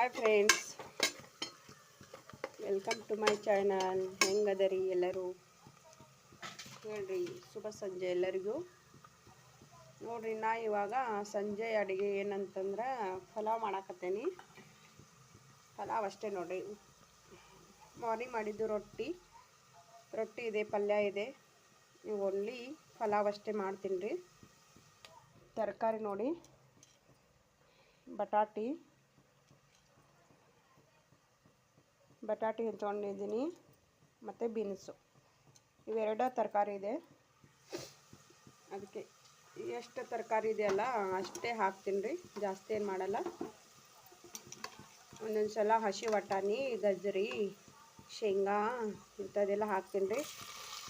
Hi friends, welcome to my channel. ಹೆಂಗದರಿ ಎಲ್ಲರೂ ಹೇಳ್ರಿ. ಶುಭ ಸಂಜೆ ಎಲ್ಲರಿಗೂ. ನೋಡ್ರಿ, ನಾ ಇವಾಗ ಸಂಜೆ ಅಡುಗೆ ಏನಂತಂದ್ರೆ ಪಲಾವ್ ಮಾಡಾಕತ್ತೇನಿ. ಪಲಾವ್ ಅಷ್ಟೇ ನೋಡ್ರಿ. ಮಾರ್ನಿಂಗ್ ಮಾಡಿದ್ದು ರೊಟ್ಟಿ ಇದೆ, ಪಲ್ಯ ಇದೆ. ನೀವು ಓನ್ಲಿ ಪಲಾವ್ ಅಷ್ಟೇ ಮಾಡ್ತೀನಿ ರೀ. ತರಕಾರಿ ನೋಡಿ, ಬಟಾಟಿ ಹೆಂಚ್ಕೊಂಡಿದ್ದೀನಿ, ಮತ್ತು ಬೀನ್ಸು. ಇವೆರಡು ತರಕಾರಿ ಇದೆ. ಅದಕ್ಕೆ ಎಷ್ಟು ತರಕಾರಿ ಇದೆಯಲ್ಲ ಅಷ್ಟೇ ಹಾಕ್ತೀನಿ ರೀ, ಜಾಸ್ತಿ ಏನು ಮಾಡಲ್ಲ. ಒಂದೊಂದು ಸಲ ಹಸಿ ಬಟಾಣಿ, ಗಜ್ಜರಿ, ಶೇಂಗಾ ಇಂಥದ್ದೆಲ್ಲ ಹಾಕ್ತೀನಿ ರೀ.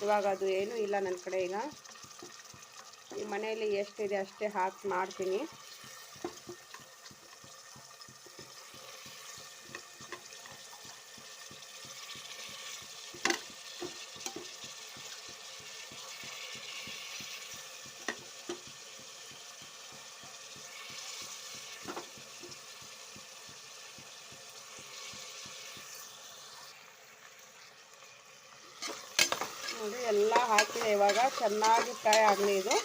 ಇವಾಗ ಅದು ಏನೂ ಇಲ್ಲ ನನ್ನ ಕಡೆ. ಈಗ ಈ ಮನೆಯಲ್ಲಿ ಎಷ್ಟಿದೆ ಅಷ್ಟೇ ಹಾಕಿ ಮಾಡ್ತೀನಿ. ನೋಡಿ, ಎಲ್ಲ ಹಾಕಿದೆ. ಇವಾಗ ಚೆನ್ನಾಗಿ ಫ್ರೈ ಆಗಲಿ ಇದು.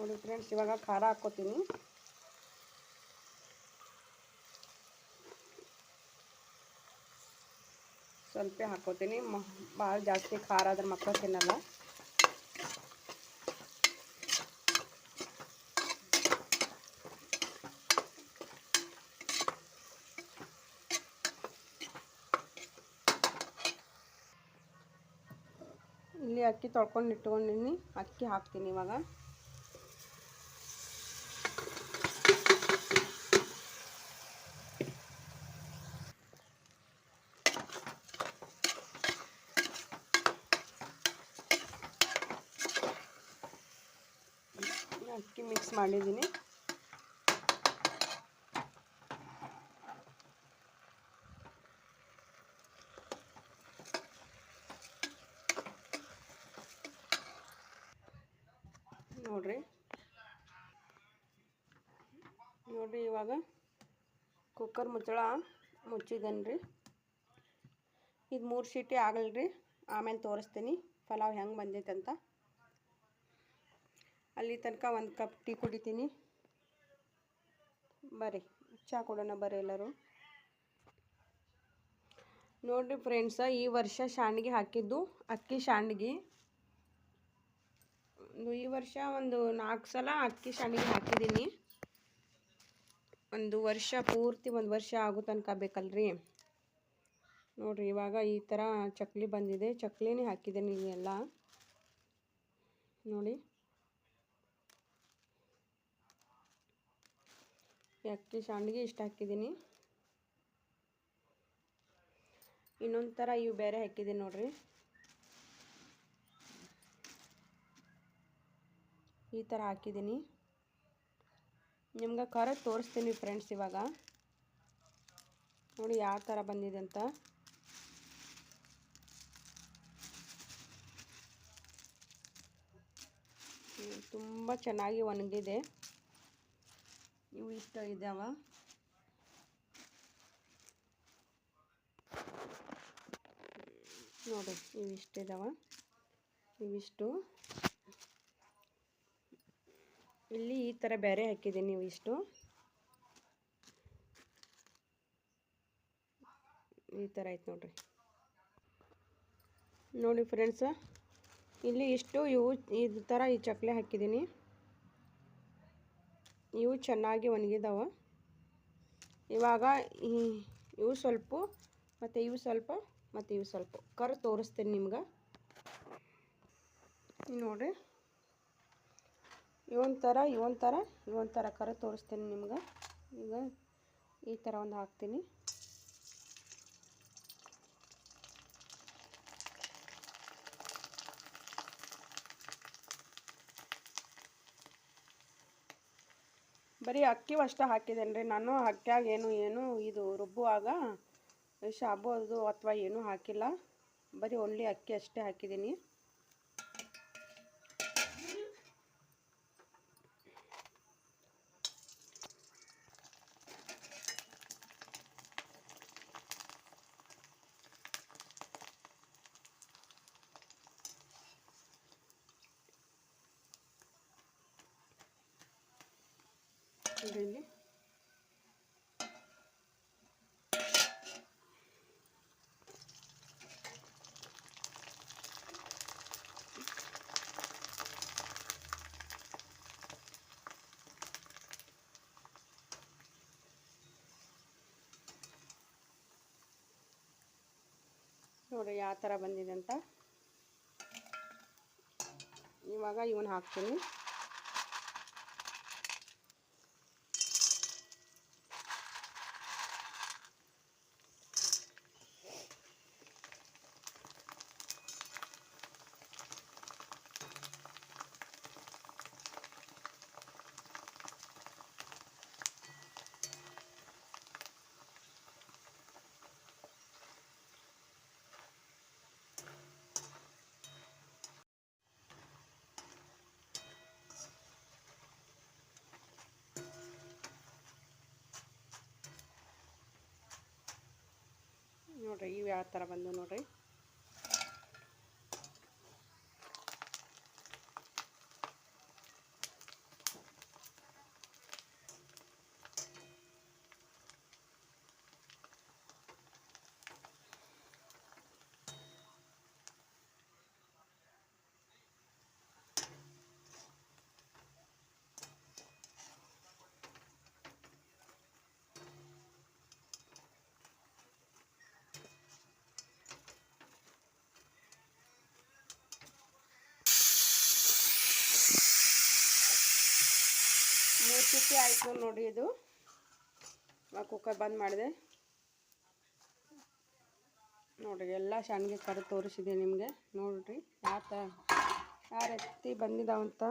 ನೋಡಿ ಫ್ರೆಂಡ್ಸ್, ಇವಾಗ ಖಾರ ಹಾಕ್ಕೋತೀನಿ. ಸ್ವಲ್ಪ ಹಾಕ್ಕೋತೀನಿ, ಭಾಳ ಜಾಸ್ತಿ ಖಾರ ಆದ್ರೆ ಮಕ್ಕಳು ತಿನ್ನಲ್ಲ. ಇಲ್ಲಿ ಅಕ್ಕಿ ತೊಳ್ಕೊಂಡು ಇಟ್ಕೊಂಡಿನಿ, ಅಕ್ಕಿ ಹಾಕ್ತೀನಿ ಇವಾಗ. ಅಕ್ಕಿ ಮಿಕ್ಸ್ ಮಾಡಿದ್ದೀನಿ. ನೋಡ್ರಿ ಇವಾಗ ಕುಕ್ಕರ್ ಮುಚ್ಚಿದ್ದೇನೆ ರೀ. ಇದು 3 ಸೀಟಿ ಆಗಲ್ರಿ, ಆಮೇಲೆ ತೋರಿಸ್ತೀನಿ ಪಲಾವ್ ಹೆಂಗೆ ಬಂದೈತೆ ಅಂತ. ಅಲ್ಲಿ ತನಕ 1 ಕಪ್ ಟೀ ಕುಡಿತೀನಿ. ಬರ್ರಿ ಚಹಾ ಕೊಡೋಣ ಬರ್ರಿ ಎಲ್ಲರೂ. ನೋಡಿರಿ ಫ್ರೆಂಡ್ಸ, ಈ ವರ್ಷ ಶಾಂಡ್ಗೆ ಹಾಕಿದ್ದು ಅಕ್ಕಿ ಶಾಂಡ್ಗೆ. ಈ ವರ್ಷ ಒಂದು 4 ಸಲ ಅಕ್ಕಿ ಶಾಂಡ್ಗೆ ಹಾಕಿದ್ದೀನಿ. ಒಂದು ವರ್ಷ ಪೂರ್ತಿ, 1 ವರ್ಷ ಆಗೋ ತನಕ ಬೇಕಲ್ರಿ. ನೋಡಿರಿ, ಇವಾಗ ಈ ಥರ ಚಕ್ಲಿ ಬಂದಿದೆ. ಚಕ್ಲಿನೇ ಹಾಕಿದ್ದೀನಿ ಎಲ್ಲ. ನೋಡಿ, ಅಕ್ಕಿ ಶಾಂಡ್ಗೆ ಇಷ್ಟು ಹಾಕಿದ್ದೀನಿ. ಇನ್ನೊಂದು ಥರ ಇವು ಬೇರೆ ಹಾಕಿದ್ದೀನಿ ನೋಡಿರಿ. ಈ ಥರ ಹಾಕಿದ್ದೀನಿ. ನಿಮ್ಗೆ ಖಾರ ತೋರಿಸ್ತೀನಿ ಫ್ರೆಂಡ್ಸ್. ಇವಾಗ ನೋಡಿ ಯಾವ ಥರ ಬಂದಿದೆ ಅಂತ. ತುಂಬ ಚೆನ್ನಾಗಿ ಒಣಗಿದೆ. ಇವು ಇಷ್ಟು ಇದ್ದಾವ. ನೋಡಿ, ಇವಿಷ್ಟಿದಾವ. ಇವಿಷ್ಟು ಇಲ್ಲಿ ಈ ಥರ ಬೇರೆ ಹಾಕಿದ್ದೀನಿ. ಇವಿಷ್ಟು ಈ ಥರ ಆಯ್ತು ನೋಡ್ರಿ. ನೋಡಿ ಫ್ರೆಂಡ್ಸ, ಇಲ್ಲಿ ಇಷ್ಟು ಈ ಥರ ಈ ಚಕ್ಲಿ ಹಾಕಿದ್ದೀನಿ. ಇವು ಚೆನ್ನಾಗಿ ಒಣಗಿದಾವ. ಇವಾಗ ಇವು ಸ್ವಲ್ಪ, ಮತ್ತು ಇವು ಸ್ವಲ್ಪ, ಮತ್ತು ಇವು ಸ್ವಲ್ಪ ಕರ್ ತೋರಿಸ್ತೀನಿ ನಿಮ್ಗೆ. ನೋಡಿರಿ, ಇವೊಂಥರ ಕರ ತೋರಿಸ್ತೀನಿ ನಿಮ್ಗೆ. ಈಗ ಈ ಥರ ಒಂದು ಹಾಕ್ತೀನಿ. ಬರೀ ಅಕ್ಕಿ ಅಷ್ಟೇ ಹಾಕಿದ್ದೇನೆ ರೀ ನಾನು. ಅಕ್ಕಿಯಾಗ ಏನು ಇದು ರುಬ್ಬುವಾಗ ಶಾಬು ಅದು ಅಥವಾ ಏನೂ ಹಾಕಿಲ್ಲ, ಬರೀ ಓನ್ಲಿ ಅಕ್ಕಿ ಅಷ್ಟೇ ಹಾಕಿದ್ದೀನಿ. ಇಲ್ಲಿ ನೋಡಿ ಯಾವ ಥರ ಬಂದಿದೆ ಅಂತ. ಇವಾಗ ಇವನ್ನ ಹಾಕ್ತೀನಿ. ನೋಡಿರಿ ಇವು ಯಾವ ಥರ ಬಂದು ನೋಡಿರಿ. ಮೂರು ಆಯಿತು ನೋಡಿ. ಇದು ಕುಕ್ಕರ್ ಬಂದ್ ಮಾಡಿದೆ ನೋಡಿರಿ. ಎಲ್ಲ ಶಾವಿಗೆ ಕರೆದು ತೋರಿಸಿದೆ ನಿಮಗೆ. ನೋಡಿರಿ ಯಾವ ರೀತಿ ಬಂದಿದ್ದಾವಂತ.